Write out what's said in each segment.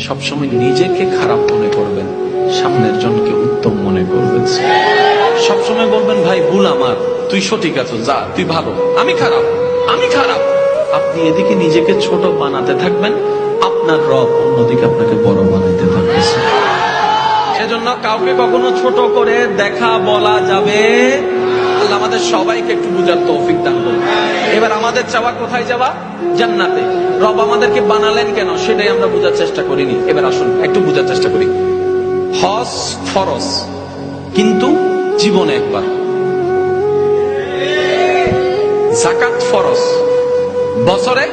সবসময় নিজেকে খারাপ মনে করবেন, সামনের জনকে উত্তম মনে করবেন। সবসময় বলবেন ভাই ভুল আমার, তুই সঠিক আছো, যা তুই ভালো, আমি খারাপ, আমি খারাপ। আপনি এদিকে নিজেকে ছোট বানাতে থাকবেন, আপনার রব অন্যদিকে আপনাকে বড় বানাইতে থাকতেছে। সেজন্য কাউকে কখনো ছোট করে দেখা বলা যাবে। আল্লাহ আমাদের সবাইকে একটু বুঝার তৌফিক দান করুন। এবার আমাদের চাওয়া কোথায় যাওয়া? জান্নাতে। রব আমাদেরকে বানালেন কেন সেটাই আমরা বুঝার চেষ্টা করিনি। এবার আসুন একটু বুঝার চেষ্টা করি। হজ ফরজ, কিন্তু জীবনে একবার। যাকাত ফরজ, বছরে।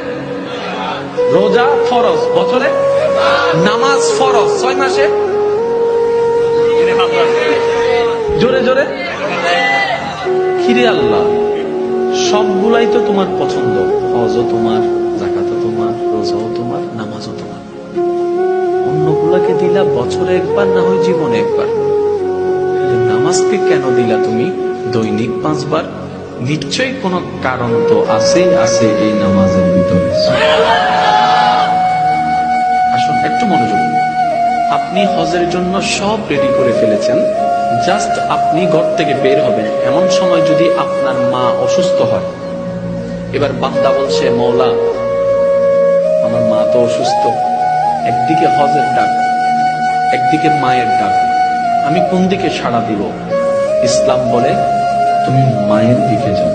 রোজা ফরজ, বছরে। নামাজ ফরজ, 6 মাসে। জোরে জোরে। কিরে আল্লাহ, সবগুলাই তো তোমার পছন্দ, হজও তোমার, যাকাতও তোমার, রোজাও তোমার, নামাজও তোমার। অন্যগুলাকে দিলা বছরে একবার, না হয় জীবনে একবার। নামাজকে কেন দিলা তুমি দৈনিক 5 বার? নিশ্চয়ই কোন কারণ তো আছেই আছে এই নামাজের ভিতরে। আসুন একটু মনোযোগ। আপনি হজের জন্য সব রেডি করে ফেলেছেন, জাস্ট আপনি ঘর থেকে বের হবেন, এমন সময় যদি আপনার মা অসুস্থ হয়। এবার বান্দা বলছে, মওলা আমার মা তো অসুস্থ, একদিকে হজের ডাক, একদিকে মায়ের ডাক, আমি কোন দিকে সাড়া দিব? ইসলাম বলে তুমি মায়ের দিকে যাও।